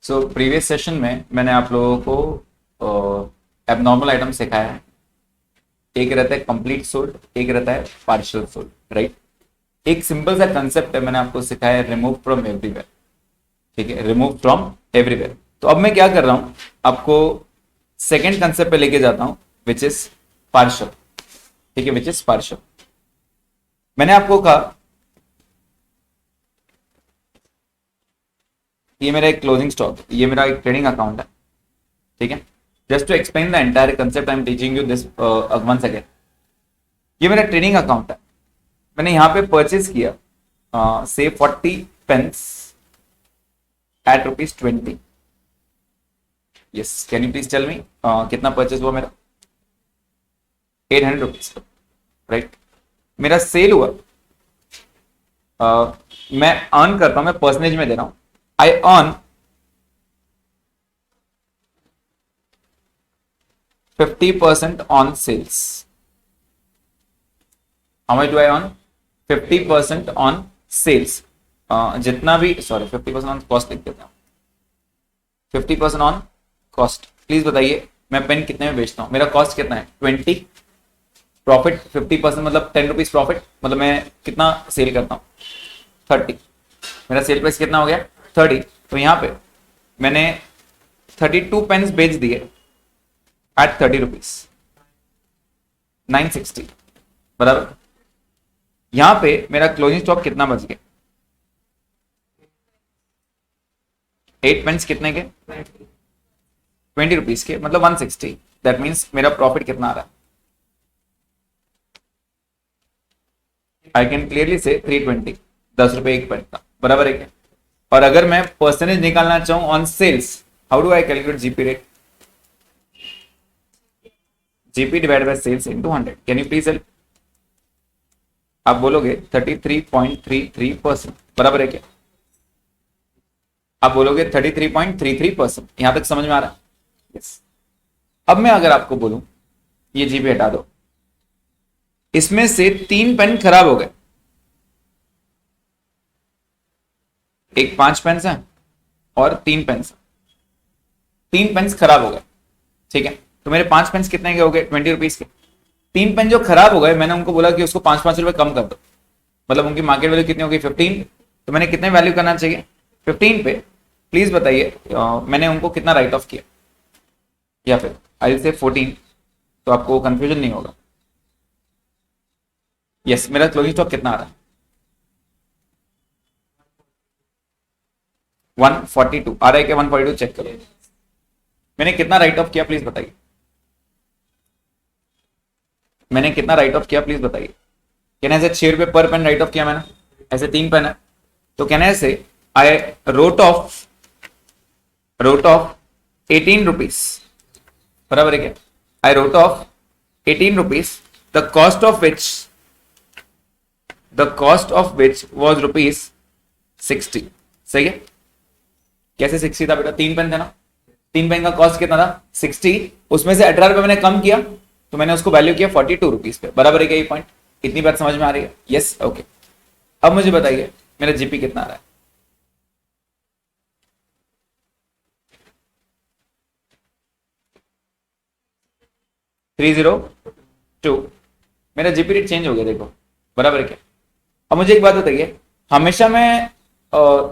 So previous session में मैंने आप लोगों को एबनॉर्मल आइटम सिखाया है। एक रहता है कंप्लीट सोल्ड, एक रहता है पार्शियल सोल्ड, राइट। एक सिंपल सा कंसेप्ट है, मैंने आपको सिखाया है रिमूव फ्रॉम एवरीवेयर। ठीक है, रिमूव फ्रॉम एवरीवेयर। तो अब मैं क्या कर रहा हूं, आपको सेकेंड कंसेप्ट पे लेके जाता हूं, विच इज पार्शियल। ठीक है, विच इज पार्शियल। मैंने आपको कहा ये मेरा एक क्लोजिंग स्टॉक, ये मेरा एक ट्रेडिंग अकाउंट है। ठीक है, just to explain the entire concept I am teaching you this once again. ये मेरा ट्रेडिंग अकाउंट है। मैंने यहां पे परचेज किया से 40 pence at ₹20। Yes, can you please tell me कितना परचेज हुआ मेरा? ₹800, राइट। मेरा सेल हुआ, मैं अर्न करता हूं, मैं परसेंटेज में दे रहा हूं। I earn 50% on sales. How much do I earn? 50% on sales. जितना भी, सॉरी, 50% ऑन कॉस्ट लिख देता हूं। 50% ऑन कॉस्ट। प्लीज बताइए मैं पेन कितने में बेचता हूं? मेरा कॉस्ट कितना है? 20। प्रॉफिट 50% मतलब ₹10 प्रॉफिट, मतलब मैं कितना सेल करता हूं? 30। मेरा सेल प्राइस कितना हो गया? 30। तो यहां पे मैंने 32 पेन्स बेच दिए एट ₹30, 960, बराबर। यहां पे मेरा क्लोजिंग स्टॉक कितना बच गया? 8 पेन्स कितने के? ₹20 के, मतलब 160। दैट मीन्स मेरा प्रॉफिट कितना आ रहा है? आई कैन क्लियरली से 320, ₹10 एक पेन का, बराबर है क्या? और अगर मैं परसेंटेज निकालना चाहूं on sales, how do I calculate GP rate? GP divide by sales into 100। Can you please help? आप बोलोगे 33.33%, बराबर है क्या? आप बोलोगे 33.33%। यहां तक समझ में आ रहा है? यस। अब मैं अगर आपको बोलूं ये जीपी हटा दो, इसमें से 3 पेन खराब हो गए, एक 5 पेन्स है और 3 पेन्स। 3 पेन्स खराब हो गए, ठीक है। तो मेरे 5 पेन्स कितने के हो गए? ₹20 के। 3 पेन जो खराब हो गए, मैंने उनको बोला कि उसको 5-5 रुपए कम कर दो, मतलब उनकी मार्केट वैल्यू कितनी होगी? 15। तो मैंने कितने वैल्यू करना चाहिए? 15 पे। प्लीज बताइए मैंने उनको कितना राइट ऑफ किया, या फिर आई से 14, तो आपको कंफ्यूजन नहीं होगा। यस, मेरा क्लोजिंग स्टॉक कितना आ रहा है? 142 आ रहा है क्या? 142 चेक करो। मैंने कितना राइट ऑफ किया, प्लीज बताइए। मैंने कितना राइट ऑफ किया, प्लीज बताइए। कैन ऐसे ₹6 पर पेन राइट ऑफ किया मैंने? ऐसे 3 पेन है, तो कैन ऐसे आई रोट ऑफ 18 रुपीज, बराबर है क्या? I wrote of 18 rupees, the cost of which was ₹60। सही है? कैसे 60 था बेटा? 3 पेन थे ना, 3 पेन का कॉस्ट कितना था? 60। उसमें से ₹18 मैंने कम किया, तो मैंने उसको वैल्यू किया ₹42 पे, बराबर है क्या? ये पॉइंट, इतनी बात समझ में आ रही है? Yes, okay. अब मुझे बताइए मेरा जीपी कितना आ रहा है? $302। मेरा जीपी रेट चेंज हो गया, देखो, बराबर है क्या? अब मुझे एक बात बताइए, हमेशा मैं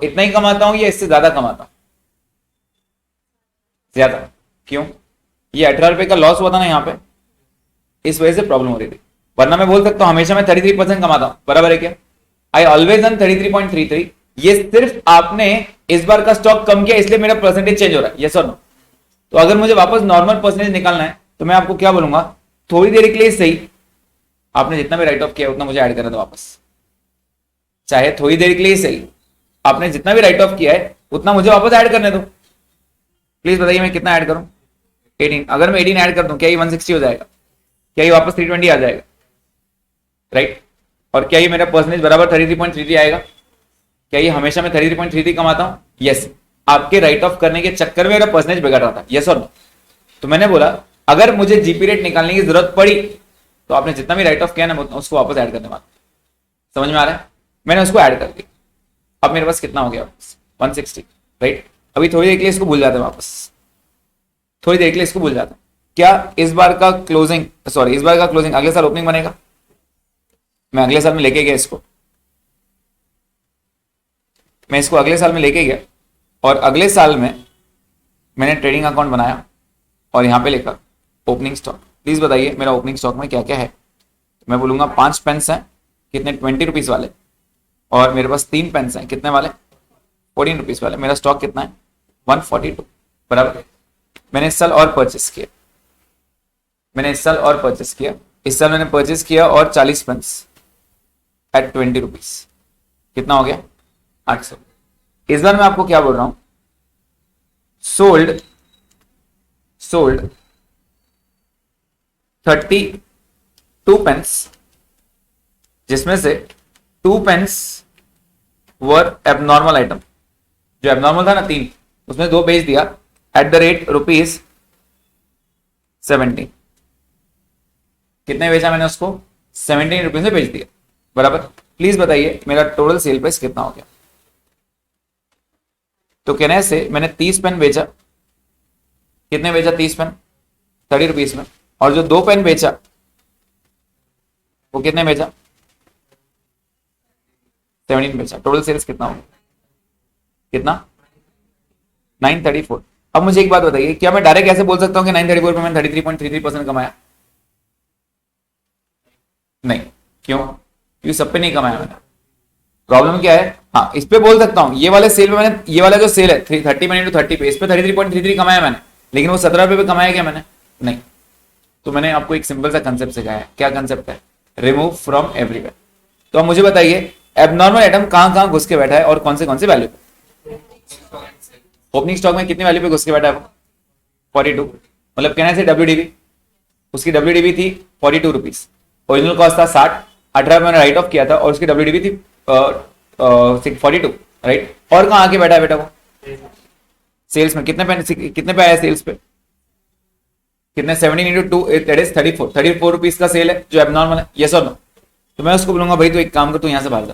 इतना ही कमाता हूं या इससे ज्यादा कमाता हूं? ज्यादा। क्यों? ये ₹18 का लॉस हुआ था ना यहाँ पे, इस वजह से प्रॉब्लम हो रही थी। वरना मैं बोल सकता हूं हमेशा मैं 33% कमाता हूं, बराबर है क्या? I always earn 33.33। ये सिर्फ आपने इस बार का स्टॉक कम किया, इसलिए मेरा परसेंटेज चेंज हो रहा है। यस और नो? तो अगर मुझे वापस नॉर्मल परसेंटेज निकालना है, तो मैं आपको क्या बोलूंगा, थोड़ी देर के लिए सही, आपने जितना भी राइट ऑफ किया उतना मुझे ऐड करना दो वापस। चाहे थोड़ी देर के लिए सही, आपने जितना भी राइट ऑफ किया है उतना मुझे वापस ऐड करने दो। प्लीज बताइए मैं कितना ऐड करूं? 18। अगर मैं 18 ऐड कर दूं, क्या ये 160 हो जाएगा? क्या ये वापस 320 आ जाएगा? राइट। और क्या ये मेरा परसेंटेज बराबर 33.33 आएगा? क्या ये हमेशा मैं 33.33 कमाता हूं? यस। आपके राइट ऑफ करने के चक्कर में मेरा परसेंटेज बिगड़ रहा था। यस और नो? तो मैंने बोला अगर मुझे जीपी रेट निकालने की जरूरत पड़ी, तो आपने जितना भी राइट ऑफ किया ना, उसको वापस ऐड करने वाला। समझ में आ रहा है? मैंने उसको ऐड कर दिया। अब मेरे पास कितना हो गया? 160, राइट। अभी थोड़ी देर के लिए इसको भूल जाते हैं वापस, थोड़ी देर के लिए इसको भूल जाते हैं। क्या इस बार का क्लोजिंग, सॉरी इस बार का क्लोजिंग अगले साल ओपनिंग बनेगा? मैं अगले साल में लेके गया इसको, मैं इसको अगले साल में लेके गया और अगले साल में मैंने ट्रेडिंग अकाउंट बनाया और यहां पे लिखा ओपनिंग स्टॉक। प्लीज बताइए मेरा ओपनिंग स्टॉक में क्या क्या है। मैं बोलूंगा 5 पेन्स हैं, कितने, 20 रुपीज वाले, और मेरे पास 3 पेन्स हैं, कितने वाले, 14 रुपीज वाले। मेरा स्टॉक कितना है, 142, बराबर। मैंने इस साल और परचेस किया, मैंने इस साल और परचेस किया, इस साल मैंने परचेस किया और 40 पेन्स एट 20 रुपीज, कितना हो गया, 800। इस बार मैं आपको क्या बोल रहा हूं, सोल्ड 32 पेन्स, जिसमें से 2 पेन्स वर एबनॉर्मल आइटम, जो एबनॉर्मल था ना 3, उसमें 2 बेच दिया एट द रेट ₹70। कितने बेचा मैंने उसको, 17 रुपीज में बेच दिया, बराबर। प्लीज बताइए मेरा टोटल सेल प्राइस कितना हो गया। तो कहने से मैंने 30 पेन बेचा, कितने बेचा, 30 पेन 30 रुपीज में, और जो 2 पेन बेचा वो कितने बेचा, 17 बेचा। टोटल सेल्स कितना होगा, कितना, 934। अब मुझे एक बात बताइए, क्या मैं डायरेक्ट ऐसे बोल सकता हूं कि 934 पे मैंने 33.33% कमाया? नहीं, क्यों, क्योंकि सब पे नहीं कमाया मैंने। प्रॉब्लम क्या है, हाँ इस पे बोल सकता हूं, ये वाले सेल पे मैंने, ये वाला जो सेल है 30 में 30 पे, इस पे 33.33 कमाया मैंने, लेकिन वो 17 रुपए पे कमाया क्या मैंने, नहीं। तो मैंने आपको एक सिंपल सा कंसेप्ट सिखाया है। क्या कंसेप्ट है, रिमूव फ्रॉम एवरीवेयर। तो अब मुझे बताइए एबनॉर्मल आइटम कहां कहां घुस के बैठा है और कौन से वैल्यू पे। ओपनिंग स्टॉक में कितनी वैल्यू पे घुस के बैठा है वो, 42। मतलब कहना से WDV, उसकी WDV थी 42 रुपीज, ओरिजिनल कॉस्ट था 60, 18 मैंने राइट ऑफ किया था और उसकी WDV थी 42, राइट। और कहां आके बैठा है बेटा वो, सेल्स में। कितने पे आया सेल्स पे, कितने, 17 इंटू 2 दैट इज 34 रुपीज का सेल है जो एबनॉर्मल है, यस और नो। तो मैं उसको बोलूंगा भाई तू एक काम कर, तू यहां से बाहर जा,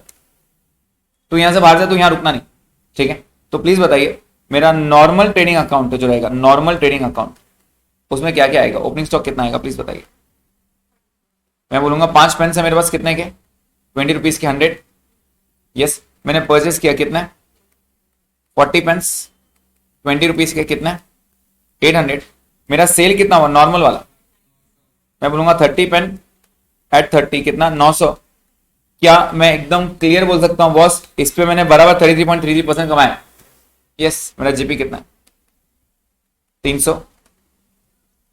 तू यहां से बाहर जा, तू यहां रुकना नहीं, ठीक है। तो प्लीज बताइए मेरा नॉर्मल ट्रेडिंग अकाउंट जो रहेगा, नॉर्मल ट्रेडिंग अकाउंट, उसमें क्या क्या आएगा, ओपनिंग स्टॉक कितना आएगा, प्लीज बताइए। मैं बोलूंगा 5 पेन है मेरे पास, कितने के, 20 रुपीज के 100, यस। मैंने परचेस किया कितना, 40 पेन्स 20 रुपीज के, कितना, 800। मेरा सेल कितना हुआ नॉर्मल वाला, मैं बोलूंगा 30 पेन एट 30, कितना, 900। क्या मैं एकदम क्लियर बोल सकता हूं बॉस, इस पे मैंने बराबर 33.33% कमाया, यस। मेरा जीपी कितना है, 300,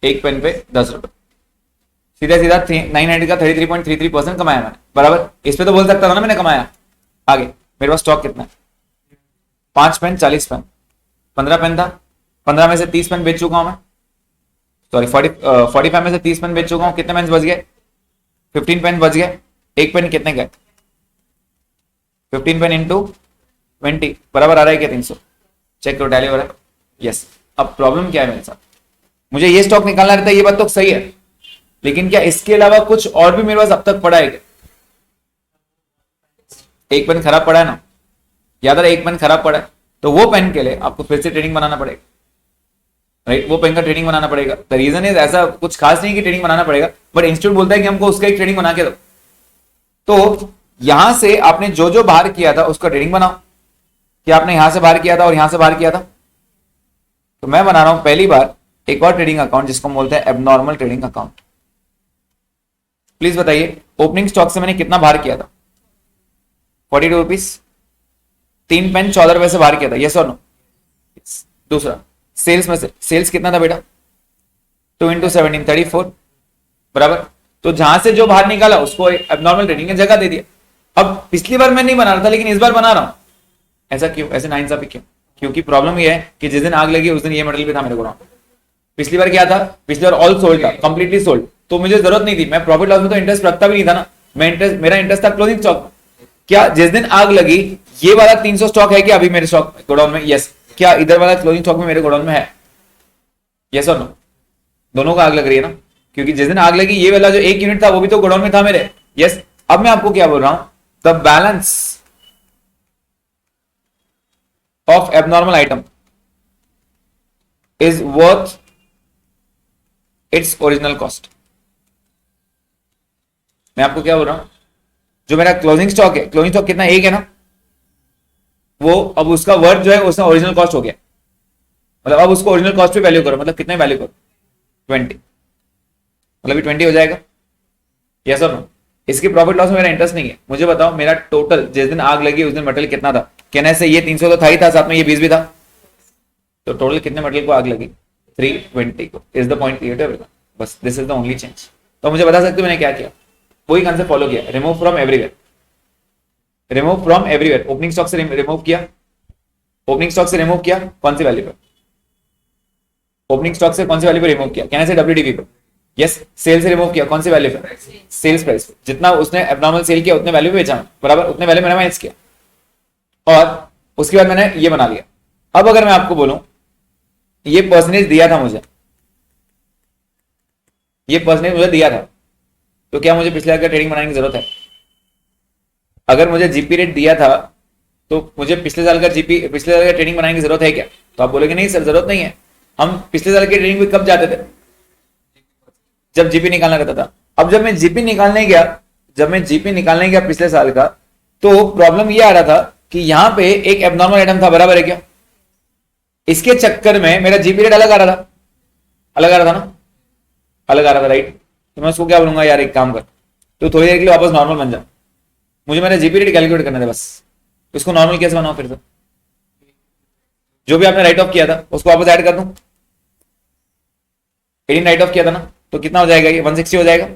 एक पेन पे 10 रुपए, सीधा सीधा 900 का 33.33% कमाया मैंने, बराबर। इस पे तो बोल सकता था ना मैंने कमाया। आगे मेरे पास स्टॉक कितना है, 5 पेन 40 पेन, 15 पेन था, 15 में से 30 पेन बेच चुका हूं मैं, सॉरी 45 में से 30 पेन बेच चुका हूं। कितने पेन बच गए, 15 पेन बच गए। एक पेन कितने गए, 15 पेन इंटू 20 बराबर आ रहा है क्या, 300। चेक करो टैली हो रहा है, यस। अब प्रॉब्लम क्या है मेरे साथ, मुझे ये स्टॉक निकालना रहता है, ये बात तो सही है, लेकिन क्या इसके अलावा कुछ और भी मेरे पास अब तक पड़ा है क्या? एक पेन खराब पड़ा है ना, याद रहा, एक पेन खराब पड़ा है, तो वो पेन के लिए आपको फिर से ट्रेडिंग बनाना पड़ेगा, राइट। वो पेन का ट्रेडिंग बनाना पड़ेगा। द रीजन इज, ऐसा कुछ खास नहीं कि ट्रेडिंग बनाना पड़ेगा, बट इंस्टीट्यूट बोलता है कि हमको उसका एक ट्रेडिंग बना के दो। तो यहां से आपने जो जो बाहर किया था उसका ट्रेडिंग बनाओ। क्या आपने यहां से बाहर किया था और यहां से बाहर किया था? तो मैं बना रहा हूं पहली बार एक और ट्रेडिंग अकाउंट जिसको बोलते हैं एबनॉर्मल ट्रेडिंग अकाउंट। प्लीज बताइए ओपनिंग स्टॉक से मैंने कितना बाहर किया था, 42 रुपीज, 3 पेन 14 रुपए से बाहर किया था, यस और नो। दूसरा सेल्स में से, सेल्स कितना था बेटा, 2 इंटू 17 34, बराबर। तो जहां से जो बाहर निकाला उसको एबनॉर्मल ट्रेडिंग की जगह दे दिया। अब पिछली बार मैं नहीं बना रहा था लेकिन इस बार बना रहा हूं, ऐसा क्यों, ऐसे नाइंसाफी क्यों? क्योंकि प्रॉब्लम ये है कि जिस दिन आग लगी उस दिन ये मटेरियल भी था मेरे को। पिछली बार क्या था, पिछली बार ऑल सोल्ड था, कंप्लीटली सोल्ड, तो मुझे जरूरत नहीं थी, मैं प्रॉफिट लॉस में तो इंटरेस्ट रखता भी नहीं था ना, मेरा इंटरेस्ट था क्लोजिंग स्टॉक। क्या जिस दिन आग लगी ये वाला 300 स्टॉक है क्या अभी मेरे स्टॉक गोडाउन में, यस। क्या इधर वाला क्लोजिंग स्टॉक में मेरे गोडाउन में है, यस और नो? दोनों को आग लग रही है ना, क्योंकि जिस दिन आग लगी ये वाला जो 1 यूनिट था वो भी तो गोडाउन में था मेरे, यस। अब मैं आपको क्या बोल रहा हूं, the balance of abnormal item is worth its original cost. मैं आपको क्या बोल रहा हूं, जो मेरा क्लोजिंग स्टॉक है, क्लोजिंग स्टॉक कितना, एक है ना, वो अब उसका वर्थ जो है उसका ओरिजिनल कॉस्ट हो गया, मतलब अब उसको ओरिजिनल कॉस्ट पे वैल्यू करो, मतलब कितने वैल्यू करो 20, मतलब ये 20 हो जाएगा, यस और नो। इसकी प्रॉफिट लॉस में मेरा इंटरेस्ट नहीं है, मुझे बताओ मेरा टोटल जिस दिन आग लगी उस दिन मटेरियल कितना था, कहने से ये 300 तो था ही था, साथ में ये 20 भी था, तो टोटल कितने मटेरियल को आग लगी 320 को। Is the point clear to, बस this is the only change. तो मुझे बता सकते हो मैंने क्या किया, वही कंसेप्ट फॉलो किया, remove from everywhere, remove from everywhere, opening stock से रिमूव किया, ओपनिंग स्टॉक से रिमूव किया कौन सी वैल्यू पर, ओपनिंग स्टॉक से कौन सी वैल्यू पर रिमूव किया, कहने से WDV पर, यस। सेल से रिमूव किया कौन सी वैल्यू पर, सेल्स प्राइस पे, जितना उसने एबनॉर्मल सेल किया उतने वैल्यू पे बेचा, बराबर उतने वैल्यू मैंने माइनस किया, और उसके बाद मैंने ये बना लिया। अब अगर मैं आपको बोलूं ये परसेंटेज दिया था मुझे, ये परसेंटेज मुझे दिया था, तो क्या मुझे पिछले साल का ट्रेडिंग बनाने की जरूरत है? अगर मुझे जीपी रेट दिया था तो मुझे पिछले साल का ट्रेडिंग बनाने की जरूरत है क्या? तो आप बोलेंगे नहीं सर जरूरत नहीं है, हम पिछले साल की ट्रेडिंग में कब जाते थे, जब जीपी निकालना रहता था। अब जब मैं जीपी निकालने गया पिछले साल का, तो प्रॉब्लम ये आ रहा था कि यहां पे एक एबनॉर्मल आइटम था, बराबर है क्या, इसके चक्कर में मेरा जीपी रेट अलग आ रहा था, अलग आ रहा था ना, अलग आ रहा था, राइट। तो मैं उसको क्या बोलूंगा, यार एक काम कर, तो थोड़ी देर के लिए वापस नॉर्मल बन जा, मुझे मेरा जीपी रेट कैलकुलेट करने दे बस, इसको नॉर्मल कैसे बनाओ, फिर से जो भी आपने राइट ऑफ किया था उसको वापस ऐड कर दूं, 18 राइट ऑफ किया था ना, तो कितना हो जाएगा ये 160 हो जाएगा,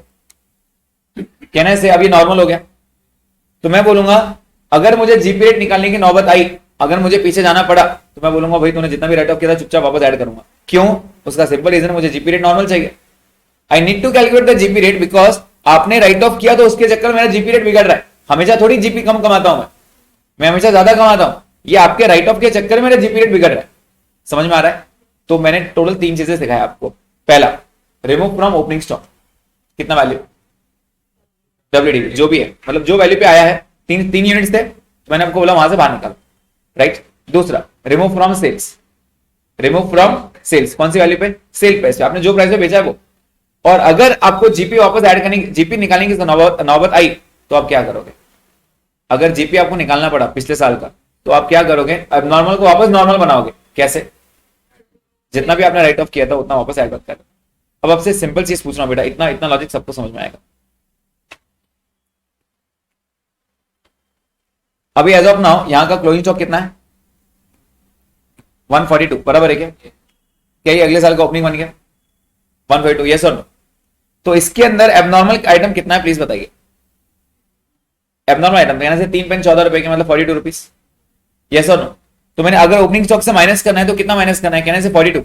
कहने से अब ये नॉर्मल हो गया। तो मैं बोलूंगा अगर मुझे जीपी रेट निकालने की नौबत आई, अगर मुझे पीछे जाना पड़ा, तो मैं बोलूंगा भाई तूने जितना भी राइट ऑफ किया था चुपचाप वापस ऐड करूंगा। क्यों? उसका सिंपल रीजन, मुझे जीपी रेट नॉर्मल चाहिए, I need to calculate the GP rate, because आपने राइट ऑफ किया तो उसके चक्कर में मेरा जीपी रेट बिगड़ रहा है। हमेशा थोड़ी जीपी कम कमाता हूं मैं हमेशा ज्यादा कमाता हूं, ये आपके राइट ऑफ के चक्कर में मेरा जीपी रेट बिगड़ रहा है, समझ में आ रहा है। तो मैंने टोटल 3 चीजें सिखाया आपको। पहला, रिमूव फ्रॉम ओपनिंग स्टॉक, कितना वैल्यू, WDV जो भी है, मतलब जो वैल्यू पे आया है, तीन यूनिट्स थे, तो मैंने आपको बोला वहां से बाहर निकाल, राइट। दूसरा, remove from sales, remove from sales कौन सी वैल्यू पे, सेल प्राइस पे, आपने जो प्राइस पे बेचा है वो। और अगर आपको जीपी वापस ऐड करने, जीपी निकालने की नौबत आई, तो आप क्या करोगे? अगर जीपी आपको निकालना पड़ा पिछले साल का, तो आप क्या करोगे? अब नॉर्मल को वापस नॉर्मल बनाओगे, कैसे? जितना भी आपने राइट ऑफ किया था उतना वापस ऐड करता है। अब आपसे सिंपल चीज पूछ रहा हूं बेटा, इतना इतना लॉजिक सबको समझ में आएगा। अभी एज ऑफ नाउ यहां का क्लोजिंग स्टॉक कितना है, 142, बराबर है क्या? क्या ये अगले साल का ओपनिंग बन गया 142, यस और नो? तो इसके अंदर एबनॉर्मल आइटम कितना है प्लीज बताइए। एबनॉर्मल आइटम कहने से 3 पेन 14 रुपए के, मतलब 42 रुपीज, यस और नो? तो मैंने अगर ओपनिंग स्टॉक से माइनस करना है तो कितना माइनस करना है, कहने से 42,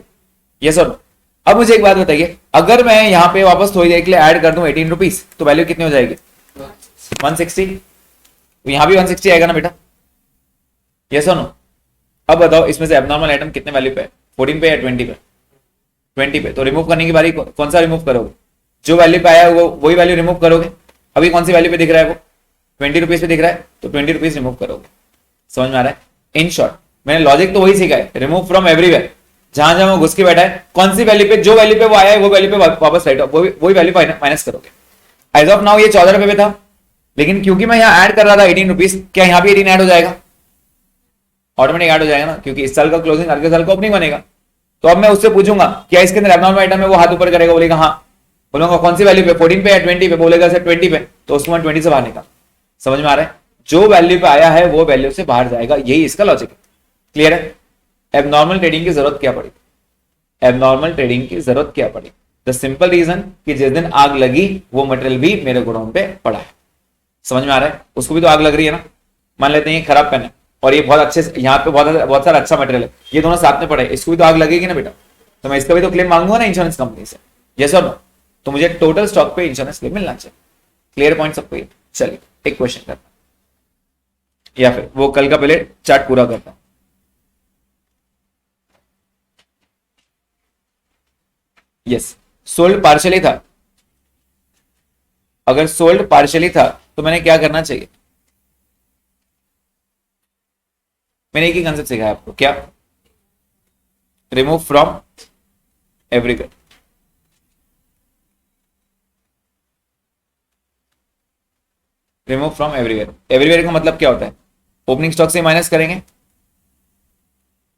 यस और नो? अब मुझे एक बात बताइए, अगर मैं यहां पे वापस थोड़ी देर के लिए ऐड कर दूं 18 रुपीज, तो वैल्यू कितनी हो जाएगी 160, तो यहां भी 160 आएगा ना बेटा, यस और नो? अब बताओ इसमें से एबनॉर्मल आइटम कितने वैल्यू पे है, 14 पे या 20 पे? 20 पे। तो रिमूव करने की बारी कौन सा रिमूव करोगे, जो वैल्यू पे आया है वो वही वैल्यू रिमूव करोगे। अभी कौन सी वैल्यू पे दिख रहा है, वो 20 रुपीज पे दिख रहा है, तो 20 रुपीज रिमूव करोगे। समझ में आ रहा है? इन शॉर्ट मैंने लॉजिक तो वही सीखा है, रिमूव फ्रॉम एवरीवेयर, जहां जहां वो घुस के बैठा है, कौन सी वैल्यू पे, जो वैल्यू पे वो आया है वो वैल्यू पे वापस राइट ऑफ, वही वैल्यू माइनस करोगे। एज ऑफ नाउ ये 14 रुपए पे था, लेकिन क्योंकि मैं यहां ऐड कर रहा था 18 रुपीज, क्या यहां भी 18 ऐड हो जाएगा? ऑटोमेटिक ऐड हो जाएगा ना, क्योंकि इस साल का क्लोजिंग अगले साल का ओपनिंग बनेगा। तो अब मैं उससे पूछूंगा क्या इसके अंदर एबनॉर्मल आइटम है, वो हाथ ऊपर करेगा, बोलेगा हाँ, बोलूंगा कौन सी वैल्यू पे, 14 पे या 20 पे, बोलेगा सर 20 पे, तो उसको मैं 20 से बाहर निकाल। समझ में आ रहा है? जो वैल्यू पे आया है वो वैल्यू से बाहर जाएगा, यही इसका लॉजिक है। क्लियर है? एबनॉर्मल ट्रेडिंग की जरूरत क्या पड़ी, एबनॉर्मल ट्रेडिंग की जरूरत क्या पड़ी? द सिंपल रीजन कि जिस दिन आग लगी वो मटेरियल भी मेरे गोडाउन पे पड़ा है। समझ में आ रहा है? उसको भी तो आग लग रही है ना, मान लेते हैं ये खराब पेन है और ये बहुत अच्छे, यहाँ पे बहुत सारा अच्छा मटेरियल है, ये दोनों साथ में पड़े, इसको भी तो आग लगेगी ना बेटा, तो मैं इसका भी तो क्लेम मांगूंगा ना इंश्योरेंस कंपनी से, यस और नो? तो मुझे टोटल स्टॉक पे इंश्योरेंस क्लेम मिलना चाहिए। क्लियर पॉइंट सबको? चलिए एक क्वेश्चन करता हूं, या फिर वो कल का पहले चार्ट पूरा करता हूं। यस, सोल्ड पार्शियली था, अगर सोल्ड पार्शियली था तो मैंने क्या करना चाहिए? मैंने एक ही कंसेप्ट सिखाया आपको, क्या? Remove from everywhere. Remove from everywhere, everywhere का मतलब क्या होता है? ओपनिंग स्टॉक से माइनस करेंगे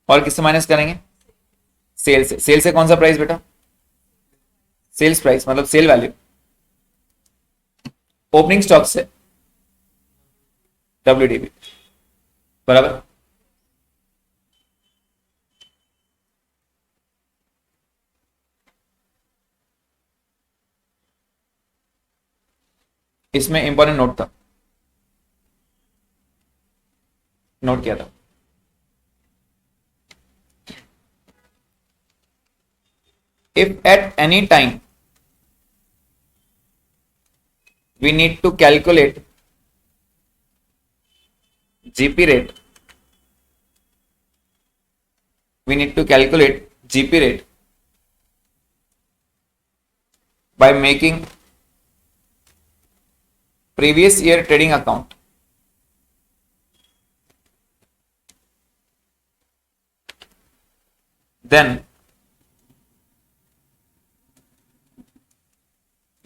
और किससे माइनस करेंगे? सेल से। सेल से कौन सा प्राइस बेटा? सेल्स प्राइस मतलब सेल वैल्यू। ओपनिंग स्टॉक से WDV, बराबर। इसमें इंपॉर्टेंट नोट था, नोट किया था। If at any time we need to calculate GP rate, we need to calculate GP rate by making previous year trading account, then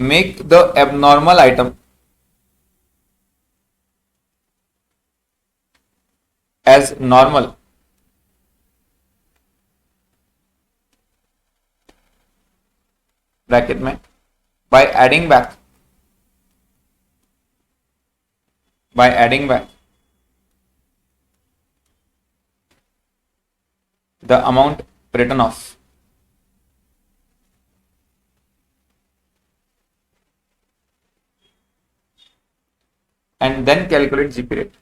make the abnormal item as normal bracket में by adding back the amount written off, and then calculate GP rate.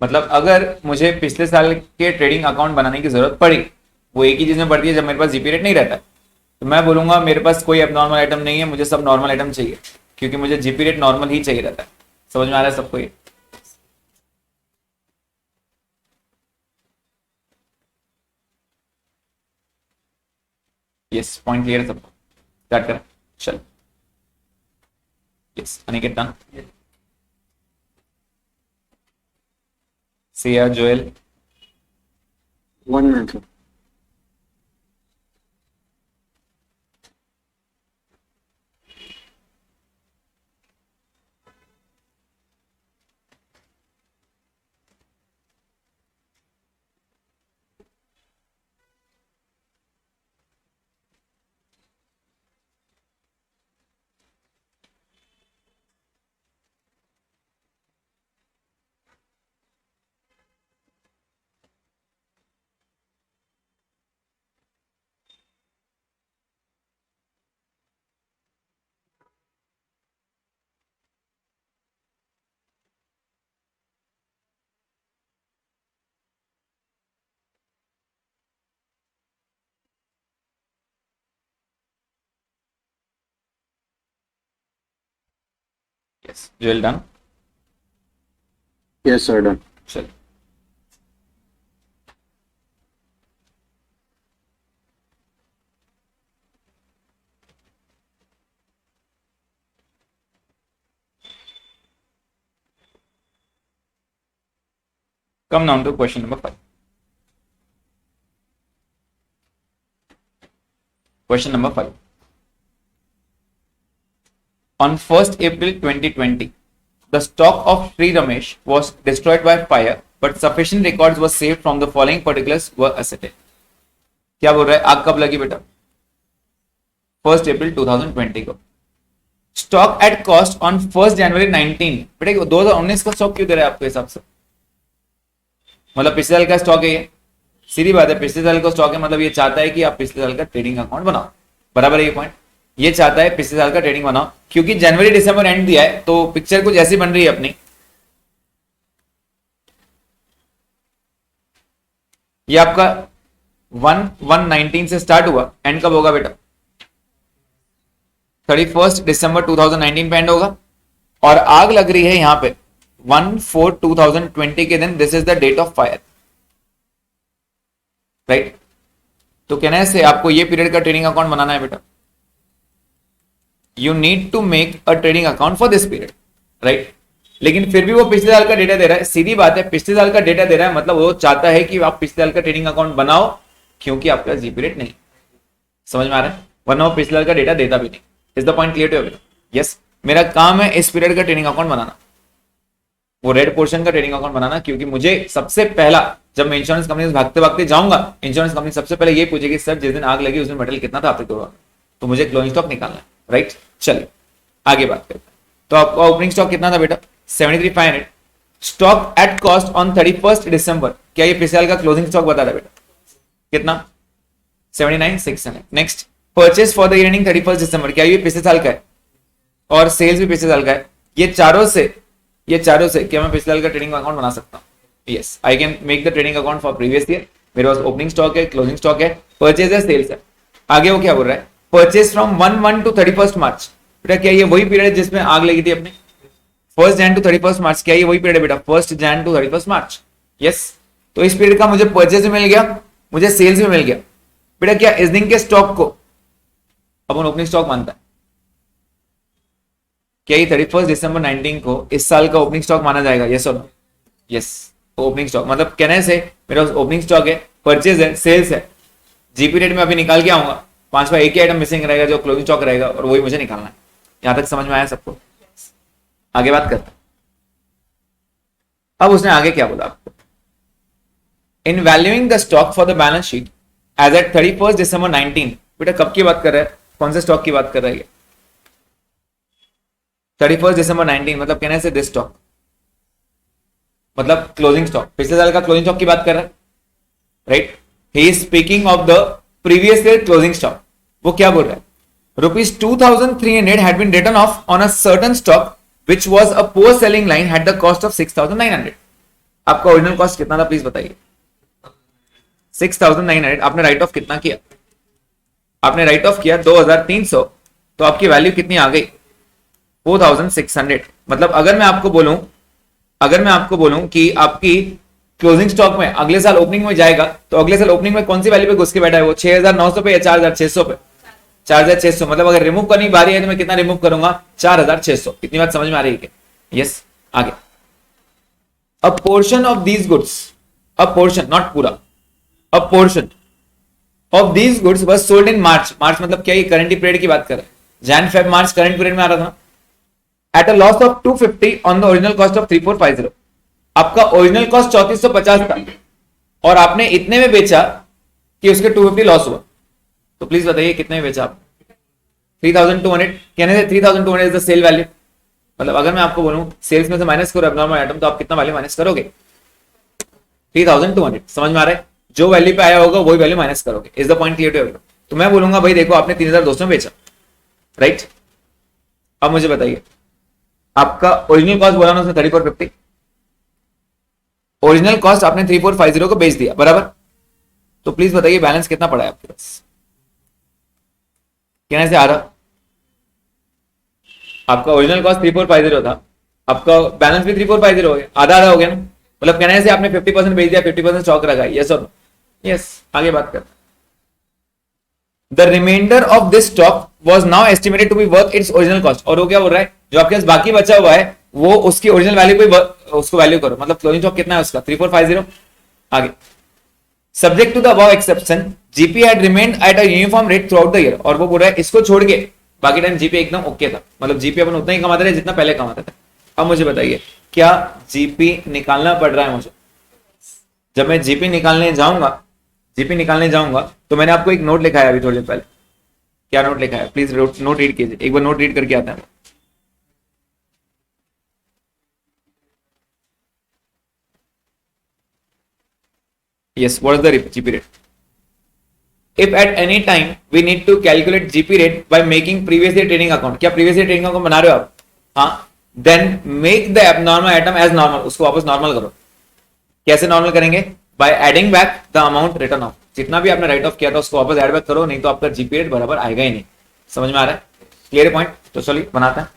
मतलब अगर मुझे पिछले साल के trading account बनाने की जरूरत पड़ी, वो एक ही चीज में पड़ती है जब मेरे पास जीपी रेट नहीं रहता है, तो मैं बोलूंगा मेरे पास कोई एबनॉर्मल आइटम नहीं है, मुझे सब नॉर्मल आइटम चाहिए, क्योंकि मुझे जीपी रेट नॉर्मल ही चाहिए रहता है। समझ में आ रहा है सबको ये? यस, पॉइंट क्लियर है सबको? स्टार्ट करें, चल। Yes, Aniket done. Siya, Joel. 1 minute. Yes, Joel done. Yes, sir, done. चल। Come now to question number 5. Question number 5. On 1st April 2020, the stock of Sri Ramesh was destroyed by fire, but sufficient records were saved from the following particulars were ascertained. क्या बोल रहा है? आग कब लगी बेटा? 1st April 2020 को। Stock at cost on 1st January 19। बेटा 2019 का स्टॉक क्यों दे रहा है आपके हिसाब से? मतलब पिछले साल का स्टॉक है ये, सीधी बात है, पिछले साल का स्टॉक है, मतलब ये चाहता है कि आप पिछले साल का ट्रेडिंग अकाउंट बनाओ, बराबर है ये पॉइंट? ये चाहता है पिछले साल का ट्रेडिंग बनाओ, क्योंकि जनवरी दिसंबर एंड दिया है, तो पिक्चर कुछ ऐसी बन रही है अपनी। ये आपका 1/1/19 से स्टार्ट हुआ, एंड कब होगा बेटा? 31 दिसंबर 2019 पे एंड होगा, और आग लग रही है यहां पे 1/4/2020 के दिन। This is the date of fire, right? तो कहने से आपको ये पीरियड का ट्रेडिंग अकाउंट बनाना है बेटा। You need to make a trading account for this period, right. लेकिन फिर भी वो पिछले साल का डेटा दे रहा है, सीधी बात है, पिछले साल का डेटा दे रहा है मतलब वो चाहता है कि आप पिछले साल का ट्रेडिंग अकाउंट बनाओ, क्योंकि आपका जीपी रेट नहीं, समझ में आ रहा है, वरना वो पिछले साल का डेटा देता भी नहीं। Is the point clear to everyone? Yes, मेरा काम है इस पीरियड का ट्रेडिंग अकाउंट बनाना, वो रेड पोर्शन का ट्रेडिंग अकाउंट बनाना, क्योंकि मुझे सबसे पहला, जब मैं इंश्योरेंस कंपनी से भागते भागते जाऊंगा, इंश्योरेंस कंपनी सबसे पहले ये पूछेगी सर जिस दिन आग लगी उस दिन मटेरियल कितना था आपके तो मुझे क्लोजिंग स्टॉक निकालना है, राइट। चलिए आगे बात करते हैं। तो आपका ओपनिंग स्टॉक कितना था बेटा? 73,500। स्टॉक एट कॉस्ट ऑन 31 दिसंबर, क्या ये पिछले साल का क्लोजिंग स्टॉक बता था बेटा? कितना? 79,600। Next, purchase for the year ending 31 दिसंबर, क्या ये पिछले साल का है? और सेल्स भी पिछले साल का है। ये चारों से क्या मैं पिछले साल का ट्रेडिंग अकाउंट बना सकता हूँ? Yes, I can make the trading account for previous year. मेरे पास ओपनिंग स्टॉक है, क्लोजिंग स्टॉक है, परचेज है, सेल्स है। आगे वो क्या बोल रहा है? परचेज फ्रॉम 1 टू 31 मार्च, बेटा क्या ये वही पीरियड है जिसमें आग लगी थी अपने? 1 जन टू 31 मार्च, क्या ये वही पीरियड है बेटा? 1 जन टू 31 मार्च। यस, तो इस पीरियड का मुझे परचेज भी मिल गया, मुझे सेल्स भी मिल गया। बेटा क्या इस दिन के स्टॉक को अपन ओपनिंग स्टॉक मानता है? क्या ये 31 दिसंबर 19 को इस साल का ओपनिंग स्टॉक माना जाएगा? यस और नो? यस, ओपनिंग स्टॉक मतलब कहने से मेरा ओपनिंग स्टॉक है, परचेज है, सेल्स है, जीपी रेट में अभी निकाल के आऊंगा, 5 एक ही आइटम मिसिंग रहेगा जो क्लोजिंग स्टॉक रहेगा, और वही मुझे निकालना है। यहां तक समझ में आया सबको? आगे बात करते हैं। अब उसने आगे क्या बोला आपको? In valuing the stock for the balance sheet as at 31 December 19, बेटा कब की बात कर रहा है? कौन से स्टॉक की बात कर रहा है? 31 दिसंबर 19 मतलब कहने से दिस स्टॉक, मतलब क्लोजिंग स्टॉक, पिछले साल का क्लोजिंग स्टॉक की बात कर रहा है, right. He is speaking of the previous year closing stock. वो क्या बोल रहा है? ₹2,300 had been written off on a certain stock which was a poor selling line at the cost of 6,900। आपका ओरिजिनल कॉस्ट कितना था प्लीज बताइए? 6,900। आपने राइट ऑफ कितना किया? आपने राइट ऑफ किया 2,300, तो आपकी वैल्यू कितनी आ गई? 4,600। मतलब अगर मैं आपको बोलूं कि आपकी क्लोजिंग स्टॉक में अगले साल ओपनिंग में जाएगा, तो अगले साल ओपनिंग में कौन सी वैल्यू पे घुस के बैठा है वो? 6,900 पे या 4,600 पे? 4,600। मतलब अगर रिमूव करनी बारी है तो मैं कितना रिमूव करूंगा? 4,600। इतनी बात समझ में आ रही है क्या? यस, आगे। A portion of these goods, a portion not पूरा, a portion of these goods was sold in March. March मतलब क्या? ये करंट पीरियड की बात कर रहे हैं, Jan Feb March current period में आ रहा था। At a loss of 250 on the original cost of 3,450। आपका ओरिजिनल कॉस्ट 3,450 था और आपने इतने में बेचा कि उसके 250 लॉस हुआ, तो प्लीज बताइए कितने में बेचा आप? 3,200। कहने से 3,200 इज द सेल वैल्यू। मतलब अगर मैं आपको बोलूं सेल्स में से माइनस करो एब्नॉर्मल आइटम, तो आप कितना वैल्यू माइनस करोगे? 3,200। समझ में आ रहा है? जो वैल्यू पे आया होगा वही वैल्यू माइनस करोगे। Is the point clear to everyone? तो मैं बोलूंगा भाई देखो आपने 3,200 में बेचा, राइट। अब मुझे बताइए आपका ओरिजिनल कॉस्ट बोला ना उसमें 3,450, ओरिजिनल कॉस्ट आपने 3,450 को बेच दिया, बराबर। तो प्लीज बताइए बैलेंस कितना पड़ा है आपके पास? कहने से आ रहा, आपका ओरिजिनल कॉस्ट 3,450 था, आपका बैलेंस भी 3,450 हो गया, आधा आधा हो गया ना। मतलब कहने से आपने 50% बेच दिया, 50% स्टॉक रखा है। यस और नो? यस, आगे बात करते हैं। The reminder of this stock was now estimated to be worth its original cost. और वो क्या बोल रहा है? जो आपके पास बाकी बचा हुआ है वो उसकी ओरिजिनल वैल्यू को उसको वैल्यू करो। मतलब क्लोजिंग स्टॉक कितना है उसका? 3,450। आगे, subject to the above exception GP had remained at a uniform rate throughout the year. और वो बोल रहा है इसको छोड़ के बाकी टाइम जीपी एकदम ओके था, मतलब जीपी अपन उतना ही कमाते रहे जितना पहले कमाते थे। अब मुझे बताइए क्या जीपी निकालना पड़ रहा है मुझे? जब मैं जीपी निकालने जाऊंगा तो मैंने आपको एक नोट लिखा है अभी थोड़ी देर पहले। क्या नोट लिखा है? प्लीज नोट रीड कीजिए, एक बार नोट रीड करके आता है। Yes, what is the GP rate? If at any time we need to calculate GP rate by making previous year trading account, क्या previous year trading account बना रहे हो आप? हाँ, then make the abnormal item as normal, उसको वापस normal करो। कैसे नॉर्मल करेंगे? By adding back the amount written off, जितना भी आपने राइट ऑफ किया था उसको वापस एड बैक करो, नहीं तो आपका जीपी रेट बराबर आएगा ही नहीं। समझ में आ रहा है? Clear point? तो चलिए बनाते हैं।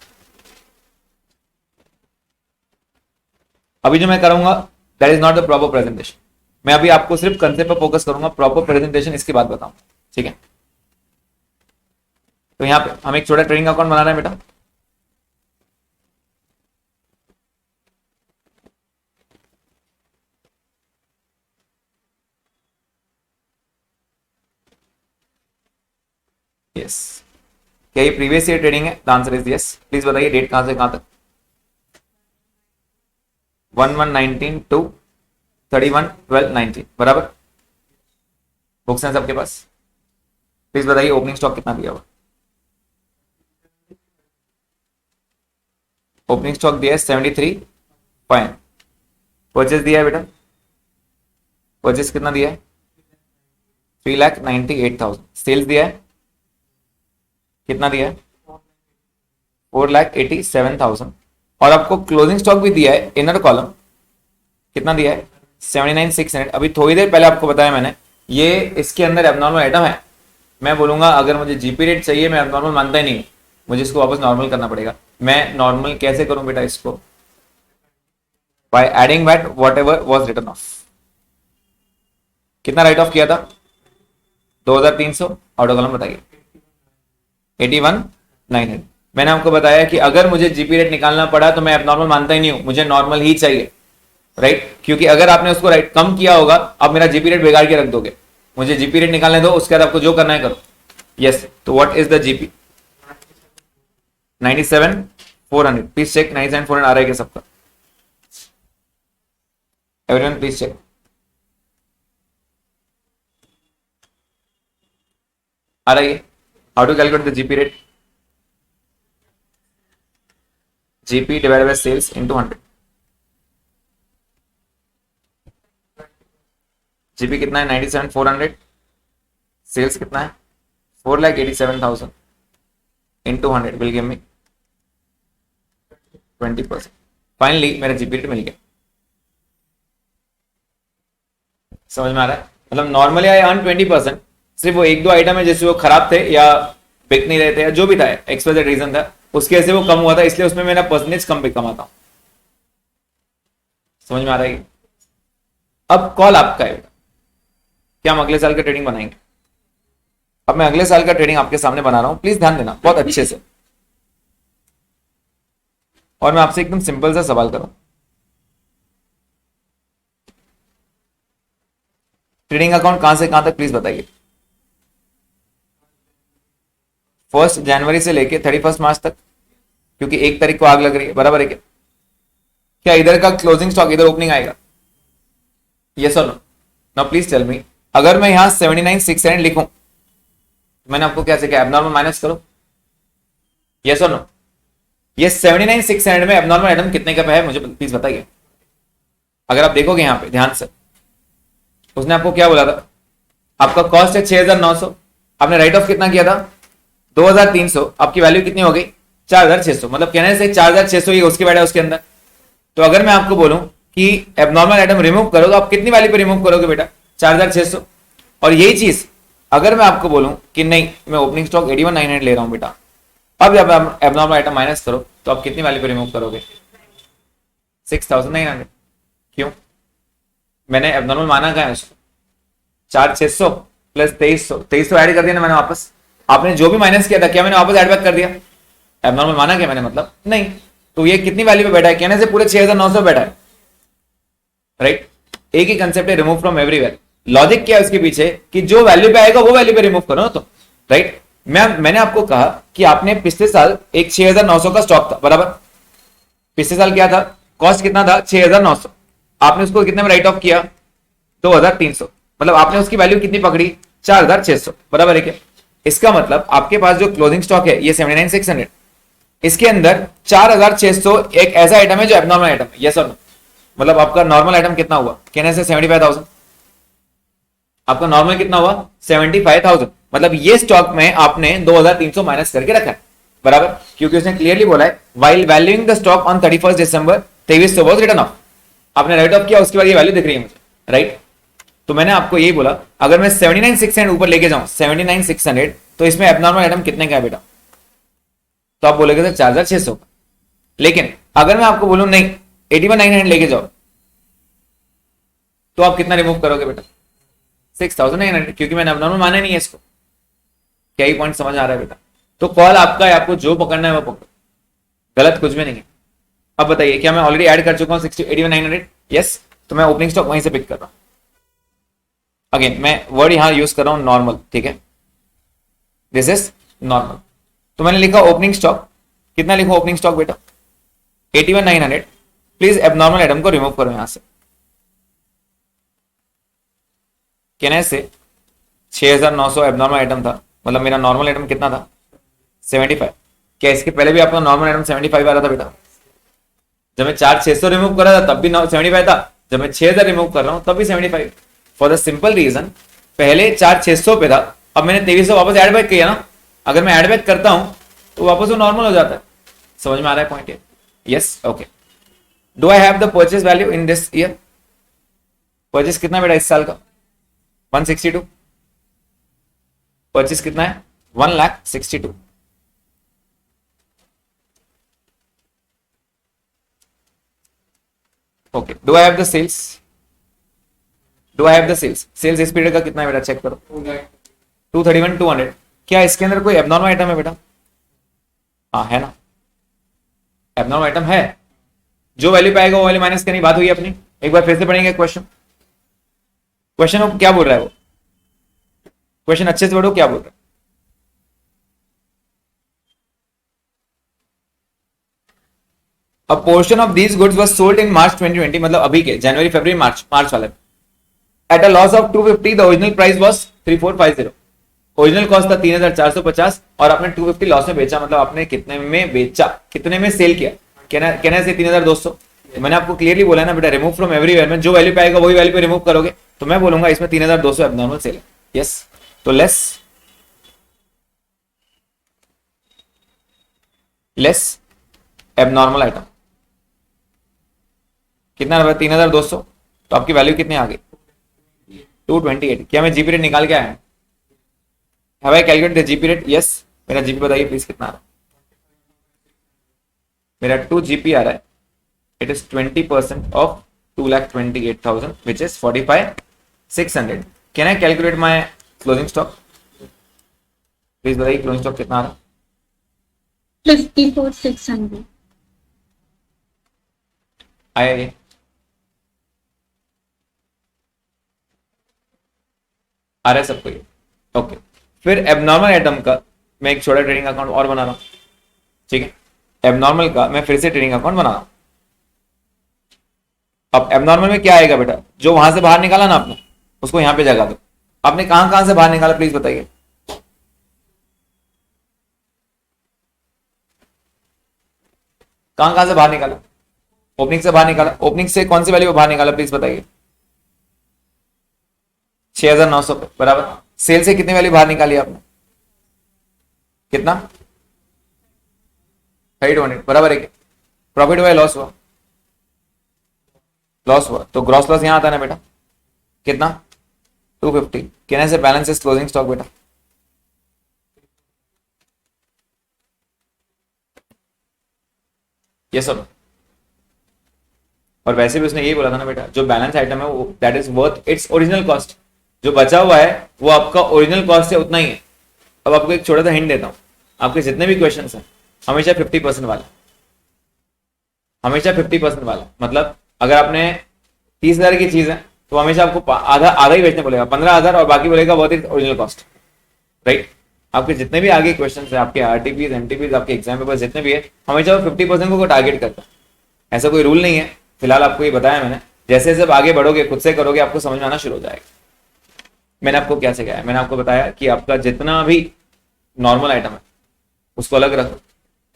अभी जो मैं करूंगा that is not the proper presentation. मैं अभी आपको सिर्फ कंसेप्ट पर फोकस करूंगा, प्रॉपर प्रेजेंटेशन इसके बाद बताऊं, ठीक है? तो यहाँ पे हम एक छोटा ट्रेडिंग अकाउंट बना रहे हैं बेटा। यस, क्या ये प्रीवियस ईयर ट्रेडिंग है? The answer is yes. Please बताइए डेट कहां से कहां तक? 1/1/19 टू 31/12/19, बराबर। बुक्स हैं सबके पास? प्लीज बताइए ओपनिंग स्टॉक कितना दिया हुआ? ओपनिंग स्टॉक दिया है 73। फाइन। परचेज दिया है बेटा? परचेज कितना दिया है? 3,98,000। सेल्स दिया है कितना दिया है? 4,87,000। और आपको क्लोजिंग स्टॉक भी दिया है इनर कॉलम, कितना दिया है? 79,600। अभी थोड़ी देर पहले आपको बताया मैंने, ये इसके अंदर एबनॉर्मल आइटम है। मैं बोलूंगा अगर मुझे जीपी रेट चाहिए, मैं एबनॉर्मल मानता ही नहीं, मुझे इसको वापस नॉर्मल करना पड़ेगा। मैं नॉर्मल कैसे करूं बेटा इसको? By adding back what ever was return of. कितना राइट ऑफ किया था? 2,300। आउट ऑफ कॉलम बताइए। 81,900। मैंने आपको बताया कि अगर मुझे जीपी रेट निकालना पड़ा तो मैं एबनॉर्मल मानता ही नहीं हूं, मुझे नॉर्मल ही चाहिए, राइट? क्योंकि अगर आपने उसको राइट कम किया होगा, अब मेरा जीपी रेट बिगाड़ के रख दोगे। मुझे जीपी रेट निकालने दो, उसके बाद आपको जो करना है करो। यस, तो what is the GP? 97,400। Please check 97,400 आ रहा है क्या सबका? Everyone please check. आ रहा है? How to calculate the GP rate? GP divided by sales into 100। GP कितना है? 97,400। सेल्स कितना है? 4,87,000 into 100 will give me 20%। Finally मेरा जीपी रेट मिल गया। समझ में आ रहा है? मतलब नॉर्मली आई अर्न 20%, सिर्फ वो एक दो आइटम है जैसे वो खराब थे या बिक नहीं रहे थे या जो भी था, एक्सवाइजेड रीजन था, उसके वजह से वो कम हुआ था, इसलिए उसमें मेरा परसेंटेज कम भी कमाता हूं। समझ में आ रहा है? अब कॉल आपका है, क्या हम अगले साल का ट्रेडिंग बनाएंगे? अब मैं अगले साल का ट्रेडिंग आपके सामने बना रहा हूं, प्लीज ध्यान देना बहुत अच्छे से। और मैं आपसे एकदम सिंपल सा सवाल करूं, ट्रेडिंग अकाउंट कहां से कहां तक प्लीज बताइए? 1 जनवरी से लेके 31 मार्च तक, क्योंकि 1 तारीख को आग लग रही है, बराबर है क्या? क्या इधर का क्लोजिंग स्टॉक इधर ओपनिंग आएगा? यस और no? Now please tell me, अगर मैं यहां 79,600 लिखूं, मैंने आपको क्या सिखाया? एबनॉर्मल माइनस करो। यस और नो? ये 79,600 में एबनॉर्मल आइटम कितने का है मुझे प्लीज बताइए। अगर आप देखोगे यहां पे ध्यान से, उसने आपको क्या बोला था? आपका कॉस्ट है 6,900, आपने राइट ऑफ कितना किया था? 2,300। आपकी वैल्यू कितनी हो गई? 4,600। मतलब कहने से 4,600 ये उसके बैठा है उसके अंदर। तो अगर मैं आपको बोलूं कि एबनॉर्मल आइटम रिमूव करो, तो आप कितनी वैल्यू पे रिमूव करोगे बेटा? 4,600। और यही चीज अगर मैं आपको बोलूं कि नहीं, मैं ओपनिंग स्टॉक 81,900 ले रहा हूं बेटा, अब जब आप एबनॉर्मल आइटम माइनस करो तो आप कितनी वैल्यू पे रिमूव करोगे? 6,900। क्यों? मैंने एबनॉर्मल माना कहा है उसको? 4,600 प्लस 2,300, 2,300 ऐड कर दिया ना मैंने वापस। आपने जो भी माइनस किया था क्या मैंने वापस ऐड बैक कर दिया? एबनॉर्मल माना क्या मैंने? मतलब नहीं। तो ये कितनी वैल्यू पे बैठा है? कहने से पूरे 6,900 बैठा है, राइट? एक ही कंसेप्ट है, रिमूव फ्रॉम एवरीवेयर। लॉजिक क्या है उसके पीछे कि जो वैल्यू पे आएगा वो वैल्यू पे रिमूव करो तो, राइट? मैंने आपको कहा कि आपने पिछले साल एक 6,900 का स्टॉक था, बराबर? पिछले साल क्या था? कॉस्ट कितना था? 6,900। आपने उसको कितने में राइट ऑफ किया? 2,300। मतलब आपने उसकी वैल्यू कितनी पकड़ी? 4,600, बराबर है क्या? इसका मतलब आपके पास जो क्लोजिंग स्टॉक है ये 79,600, इसके अंदर 4,600 एक ऐसा आइटम है जो एबनॉर्मल आइटम है। यस और नो? मतलब आपका नॉर्मल आइटम कितना हुआ? कहने से 75,000। आपका नॉर्मल कितना हुआ? 75,000। मतलब ये स्टॉक में आपने 2,300 माइनस करके रखा है, बराबर? क्योंकि उसने क्लियरली बोला है while valuing the stock on 31 December 2300 was written of. आपने राइट ऑफ किया, उसके बाद ये वैल्यू दिख रही है मुझे, राइट? तो मैंने आपको यही बोला अगर मैं 79,600 ऊपर लेके जाऊं 79,600, तो इसमें एबनॉर्मल आइटम कितने का है बेटा? तो आप बोलोगे सर 4,600। लेकिन अगर मैं आपको बोलूं नहीं 81,900 लेके जाओ, तो आप कितना रिमूव करोगे बेटा? 6,900, क्योंकि मैंने एबनॉर्मल माना नहीं है इसको। क्या ही पॉइंट समझ आ रहा है बेटा? तो कॉल आपका है, आपको जो पकड़ना है वो पकड़ो, गलत कुछ भी नहीं है। अब बताइए, क्या मैं ऑलरेडी ऐड कर चुका हूँ 81,900? यस, तो मैं ओपनिंग स्टॉक वहीं से पिक कर रहा हूं। अगेन मैं वर्ड यहां यूज कर रहा हूं नॉर्मल, ठीक है, दिस इज नॉर्मल। तो मैंने लिखा ओपनिंग स्टॉक, कितना लिखो ओपनिंग स्टॉक बेटा? 81,900। प्लीज एबनॉर्मल आइटम को रिमूव करो यहां से। कहने से 6,900 एबनॉर्मल आइटम था, मतलब मेरा नॉर्मल आइटम कितना था? 75। क्या इसके पहले भी आपका नॉर्मल आइटम 75 आ रहा था बेटा? जब मैं 4,600 रिमूव कर रहा था तब भी 75 था, जब मैं 6,000 रिमूव कर रहा हूं तब भी 75। फॉर द सिंपल रीजन, पहले 4,600 पे था, अब मैंने 2300 वापस एड बैक किया ना, अगर मैं एड बैक करता हूं तो वापस वो नॉर्मल हो जाता है। समझ में आ रहा है point? Yes, okay. Do I have the purchase value in this year? Purchase कितना बेटा इस साल का? 162। परचेज कितना है? 1,62,000। Okay, do I have the sales? Do I have the sales? Sales इस पीरियड का कितना है बेटा? चेक करो। 231, 200। क्या इसके अंदर कोई एबनॉर्मल आइटम है बेटा? हाँ है ना, एबनॉर्मल आइटम है। जो वैल्यू पाएगा वो वैल्यू माइनस करनी, बात हुई अपनी। एक बार फिर से पढ़ेंगे क्वेश्चन। क्वेश्चन क्या बोल रहा है वो? क्वेश्चन अच्छे से पढ़ो, क्या बोल रहा है? A portion of these goods was sold in March 2020, मतलब अभी के जनवरी फरवरी मार्च वाले, at a loss of 250, the original price was 3450। Original cost था 3,450 और आपने 250 लॉस में बेचा, मतलब आपने कितने में बेचा, कितने में सेल किया? कहना से 3,200। मैंने आपको क्लियरली बोला ना बेटा, रिमूव फ्रॉम एवरीवेयर में जो वैल्यू पाएगा वही वैल्यू पे रिमूव करोगे, तो मैं बोलूंगा इसमें 3,200 एबनॉर्मल सेल है। यस, तो लेस एबनॉर्मल आइटम कितना रहा? 3,200। तो आपकी वैल्यू कितनी आ गई? 228। क्या मैं जीपी रेट निकाल के आया? Have I calculate the GP rate? Yes. मेरा जीपी बताइए प्लीज कितना आ रहा है? मेरा 2 जीपी आ रहा है। It is 20% of 2,28,000 which is 45,600। Can I calculate my closing stock? Please बताइए क्लोजिंग स्टॉक कितना आ रहा है? 54,600। आया ये? आ रहा है सबको ये? ओके। फिर एबनॉर्मल आइटम का मैं एक छोटा ट्रेडिंग अकाउंट और बना रहा हूं, ठीक है? एबनॉर्मल का मैं फिर से ट्रेडिंग अकाउंट बना रहा हूं। अब एबनॉर्मल में क्या आएगा बेटा? जो वहां से बाहर निकाला ना आपने, उसको यहां पे जगा दो। आपने कहां कहां से बाहर निकाला प्लीज बताइए? कहां कहां से बाहर निकाला? ओपनिंग से बाहर निकाला। ओपनिंग से कौन सी वैल्यू बाहर निकाला प्लीज बताइए? 6,900 पे, बराबर। सेल से कितनी वैल्यू बाहर निकाली आपने? कितना? 3,200, बराबर है क्या? प्रॉफिट हुआ लॉस हुआ? लॉस हुआ, तो ग्रॉस लॉस यहां आता है ना बेटा? कितना? 250। कहने से बैलेंस इज क्लोजिंग स्टॉक बेटा। ये सब। और वैसे भी उसने यही बोला था ना बेटा, जो बैलेंस आइटम है वो that is worth its original cost. जो बचा हुआ है वो आपका ओरिजिनल कॉस्ट है उतना ही है। अब आपको एक छोटा सा हिंट देता हूं, आपके जितने भी क्वेश्चन हैं हमेशा 50% वाला, हमेशा 50% वाला। मतलब अगर आपने 30,000 की चीज है तो हमेशा आपको आधा आधा ही बेचने बोलेगा, 15,000, और बाकी बोलेगा worth its original cost, right? आपके जितने भी आगे क्वेश्चन है, आपके आरटीपीज एमटीपीज, आपके एग्जाम पेपर जितने भी है, हमेशा वो 50% को टारगेट करता है। ऐसा कोई रूल नहीं है, फिलहाल आपको ये बताया मैंने। जैसे जैसे आगे बढ़ोगे, खुद से करोगे, आपको समझ में आना शुरू हो जाएगा। मैंने आपको क्या सिखाया? मैंने आपको बताया कि आपका जितना भी नॉर्मल आइटम है उसको अलग रखो,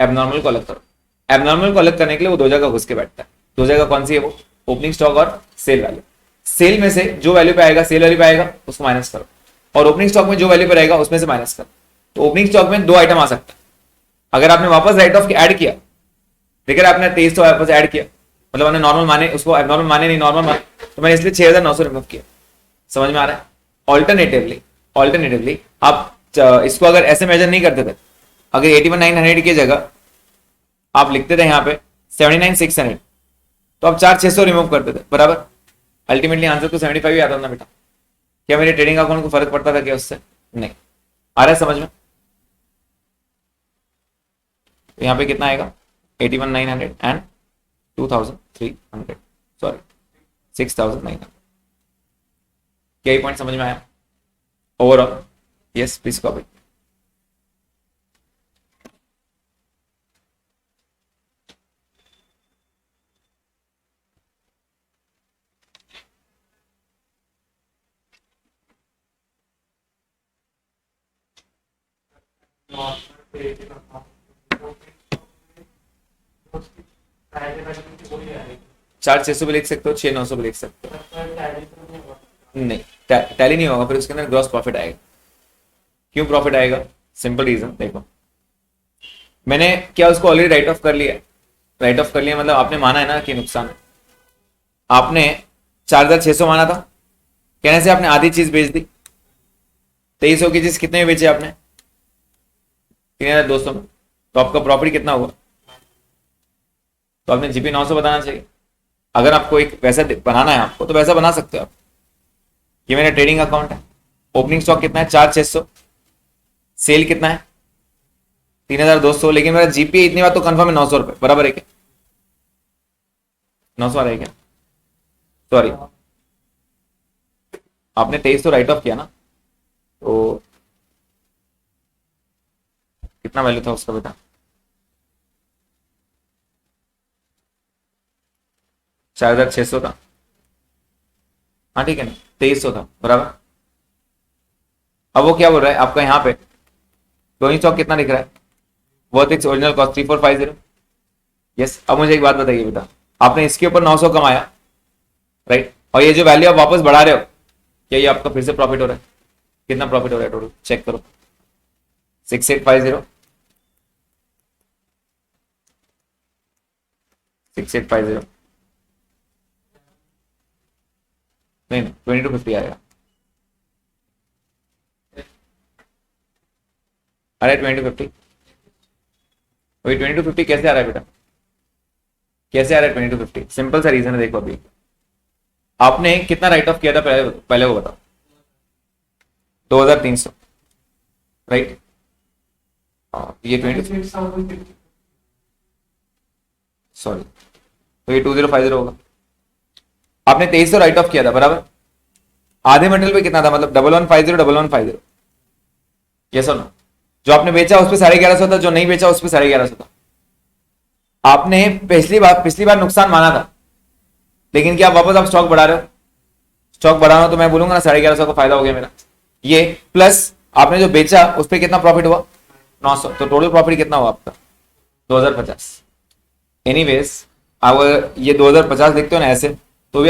एबनॉर्मल को अलग करो। एबनॉर्मल को अलग करने के लिए वो दो जगह घुस के बैठता है। दो जगह कौन सी है वो? ओपनिंग स्टॉक और सेल वैल्यू। सेल में से जो वैल्यू पे आएगा, सेल वैल्यू पे आएगा, उसको माइनस करो, और ओपनिंग स्टॉक में जो वैल्यू पे रहेगा उसमें से माइनस करो। तो ओपनिंग स्टॉक में दो आइटम आ सकता है। अगर आपने वापस राइट ऑफ ऐड किया, देखिए आपने 2300 वापस ऐड किया, मतलब हमने नॉर्मल माने, उसको एबनॉर्मल माने नहीं, नॉर्मल माने, तो मैंने इसलिए 6,900 रिमूव किया। समझ में आ रहा है? ऑल्टरनेटिवली आप इसको अगर ऐसे मेजर नहीं करते थे, अगर 81,900 की जगह आप लिखते थे यहाँ पे 79,600, तो आप 4,600 रिमूव करते थे, बराबर। अल्टीमेटली आंसर तो 75 ही आता ना बेटा। क्या मेरे ट्रेडिंग अकाउंट को फर्क पड़ता था क्या उससे? नहीं। आ रहा है समझ में? तो यहाँ पे कितना आएगा 81,900 एंड 2,300, सॉरी 6,900। क्या ये पॉइंट समझ में आया ओवरऑल? Yes please copy. चार 600 भी लिख सकते हो, 6,900 भी लिख सकते हो। नहीं, टैली नहीं होगा, फिर उसके अंदर ग्रॉस प्रॉफिट आएगा। क्यों प्रॉफिट आएगा? सिंपल रीजन देखो, मैंने क्या उसको ऑलरेडी राइट ऑफ कर लिया। राइट ऑफ कर लिया मतलब आपने माना है ना कि नुकसान है। आपने 4,600 माना था, कहने से आपने आधी चीज बेच दी। 2,300 की चीज कितने में बेची आपने? 3,200 में। तो आपका प्रॉफिट कितना हुआ? तो आपने जीपी 900 बताना चाहिए। अगर आपको एक वैसा बनाना है आपको, तो वैसा बना सकते हो आप। ये मेरा ट्रेडिंग अकाउंट है, ओपनिंग स्टॉक कितना है? 4,600। सेल कितना है? 3,200। लेकिन मेरा जीपी इतनी बात तो कंफर्म है 900 रुपए, बराबर है क्या? 900 आ रहा है क्या? सॉरी, आपने 2,300 राइट ऑफ किया ना, तो कितना वैल्यू था उसका बेटा? 4,600 था। हाँ ठीक है ना, 2,300 था बराबर। अब वो क्या बोल रहा है आपका यहाँ पे क्लोजिंग स्टॉक कितना दिख रहा है? Worth its original cost 3,450। Yes, अब मुझे एक बात बताइए बेटा, आपने इसके ऊपर 900 कमाया, राइट, और ये जो वैल्यू आप वापस बढ़ा रहे हो, क्या ये आपका फिर से प्रॉफिट हो रहा है? कितना प्रॉफिट हो रहा है टोटल चेक करो। 6,850, 6,850। नहीं नहीं, 2250 आएगा। अरे 2250, वही 2250 कैसे आ रहा है बेटा? कैसे आ रहा है 2250? सिंपल सा रीजन है, देखो अभी आपने कितना राइट ऑफ किया था पहले पहले वो बताओ। 2,300, राइट। ये 20, सॉरी, तो ये 2,050 होगा। आपने 2,300 राइट ऑफ किया था बराबर। आधे मेटल पे कितना था, मतलब 1,150, 1,150। ये सुनो, जो आपने बेचा उस पर 1150 था, जो नहीं बेचा उस पर 1150 था। आपने पिछली बार नुकसान माना था, लेकिन क्या वापस आप स्टॉक बढ़ा रहे हो? स्टॉक बढ़ाना तो मैं बोलूंगा ना 1150 का फायदा हो गया मेरा। ये प्लस आपने जो बेचा उस पर कितना प्रॉफिट हुआ? 900। तो टोटल प्रॉफिट कितना हुआ आपका? 2,050। एनीवेज, अगर ये 2,050 लिखते हो ना ऐसे, तो भी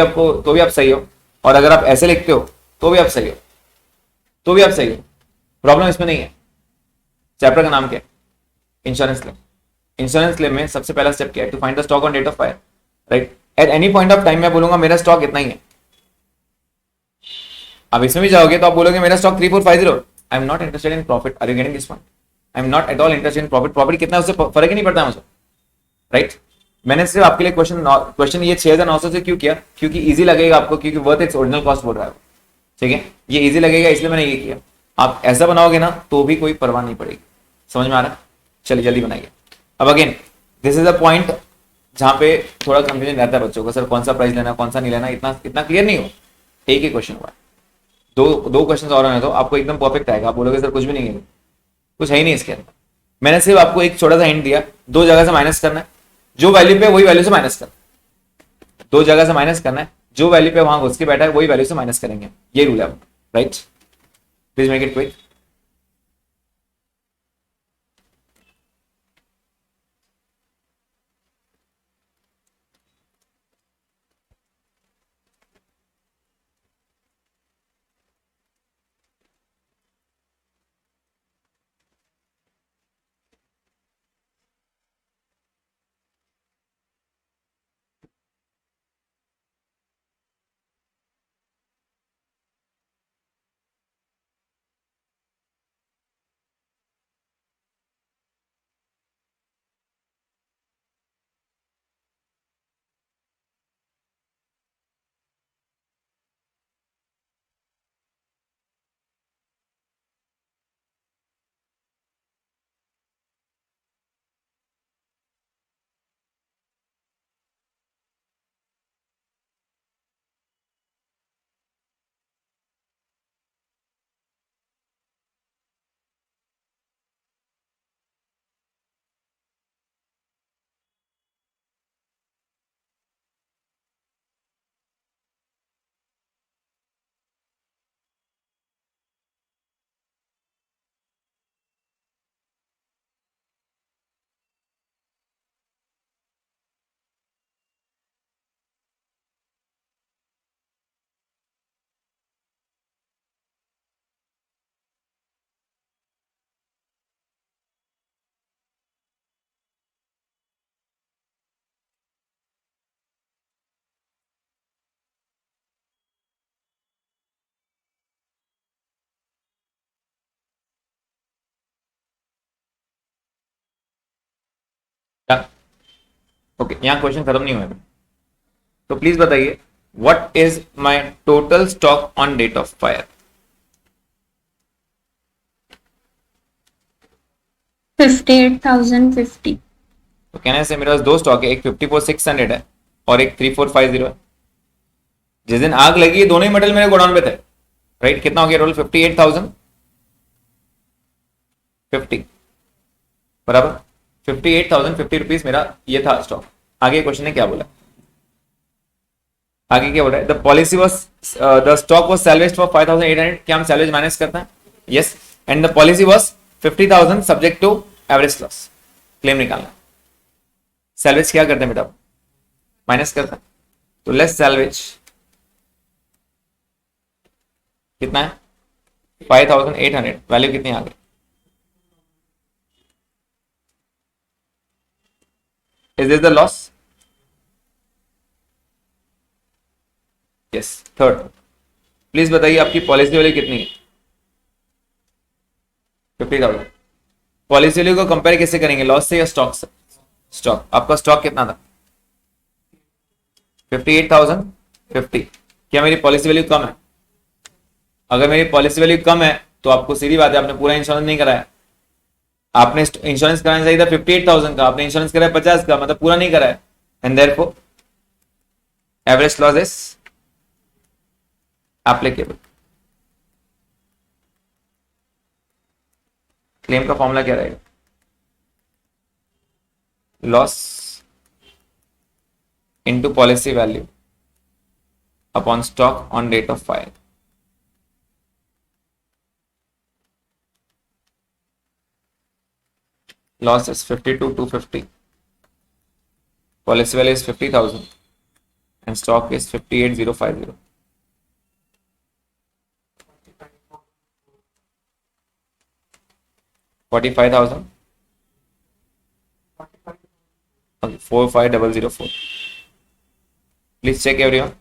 आप सही हो। और अगर आप ऐसे लिखते हो तो भी आप सही हो, तो भी आप सही हो। प्रॉब्लम इसमें नहीं है। चैप्टर का नाम क्या है? Insurance claim. इंश्योरेंस क्लेम में सबसे पहला स्टेप क्या है? To find the stock on date of fire, right. At any point of time मैं बोलूंगा मेरा स्टॉक इतना ही है। अब इसमें भी जाओगे तो आप बोलोगे मेरा stock 3,450। I am not interested in profit. Are you getting this point? I am not at all interested in profit. Profit कितना है उससे फर्क ही नहीं पड़ता मुझे, राइट। मैंने सिर्फ आपके लिए क्वेश्चन ये 6,900 से क्यों किया? क्योंकि इजी लगेगा आपको, क्योंकि वर्थ इट्स ओरिजिनल कॉस्ट बोल रहा है, ठीक है। ये इजी लगेगा इसलिए मैंने ये किया। आप ऐसा बनाओगे ना तो भी कोई परवाह नहीं पड़ेगी। समझ में आ रहा है? चलिए जल्दी बनाइए। अब again this is a point जहां पे थोड़ा कंफ्यूजन रहता है बच्चों को, सर कौन सा प्राइस लेना कौन सा नहीं लेना, इतना इतना क्लियर नहीं हो। एक ही क्वेश्चन हुआ है, दो दो क्वेश्चन और होने तो आपको एकदम परफेक्ट आएगा। आप बोलोगे सर कुछ भी नहीं है, कुछ है ही नहीं इसके अंदर। मैंने सिर्फ आपको एक छोटा सा हिंट दिया, दो जगह से माइनस करना है, जो वैल्यू पे वही वैल्यू से माइनस करना है। दो जगह से माइनस करना है, जो वैल्यू पे वहां घुस के बैठा है वही वैल्यू से माइनस करेंगे। ये रूल है, right. Please make it quick. Okay, यहाँ क्वेश्चन खत्म नहीं हुआ है, तो प्लीज बताइए what is my total stock on date of fire? 58,050। तो कहने से मेरे पास दो स्टॉक है, एक 54,600 है और एक 3450 है। जिस दिन आग लगी है दोनों ही मेटल मेरे गोडाउन पे थे, राइट? कितना हो गया टोटल? 58,050 बराबर 58,050 रुपीज मेरा ये था स्टॉक। आगे क्वेश्चन ने क्या बोला? आगे क्या बोल रहा है? The policy was the stock was salvage for 5,800। क्या हम सैल्वेज मैनेज करते हैं? Yes. And the policy was 50,000 subject to average loss. Claim निकालना। सैल्वेज क्या करते हैं बेटा? माइनस करते हैं। तो लेस सैल्वेज कितना है? 5,800। वैल्यू कितनी आ गई? Is this the loss? Yes. Third, please बताइए आपकी पॉलिसी वैल्यू कितनी है? 50,000। पॉलिसी वैल्यू को कंपेयर कैसे करेंगे? लॉस से या स्टॉक से? स्टॉक। आपका स्टॉक कितना था? 58,050। क्या मेरी पॉलिसी वैल्यू कम है? अगर मेरी पॉलिसी वैल्यू कम है तो आपको सीधी बात है, आपने पूरा इंश्योरेंस नहीं कराया। आपने इंश्योरेंस कराना चाहिए था 58,000 का, आपने इंश्योरेंस कराया 50 का, मतलब पूरा नहीं कराया। And therefore average loss is applicable. Claim का फॉर्मूला क्या रहेगा? Loss into policy value upon stock on date of fire. Loss is 52,250. Policy value is 50,000 and stock is 58,050. 45,000. Okay, 45,004. Please check everyone.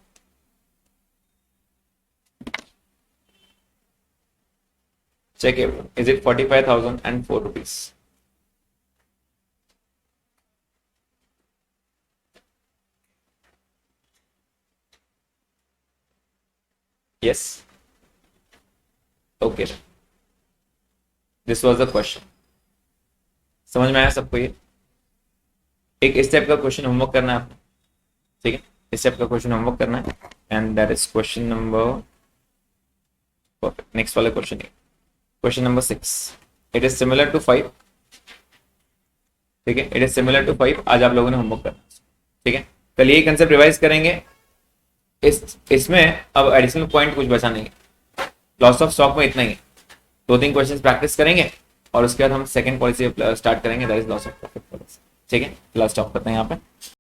Check everyone. Is it 45,004 rupees? Yes. Okay. This was the question. समझ में आया सबको? ये एक इस type का question homework करना है आपको, ठीक है? इस टाइप का क्वेश्चन होमवर्क करना है and that is question number, perfect. Next वाला क्वेश्चन है question number 6। It is similar to 5, ठीक है? It is similar to 5। आज आप लोगों ने होमवर्क करना, ठीक है? कल यही कंसेप्ट रिवाइज करेंगे। इसमें अब एडिशनल पॉइंट कुछ बचा नहीं है। लॉस ऑफ स्टॉक में इतना ही है। 2-3 क्वेश्चन प्रैक्टिस करेंगे और उसके बाद हम सेकंड पॉलिसी स्टार्ट करेंगे, that is loss of profit policy, ठीक है? फिलहाल स्टॉप करते हैं यहाँ पे।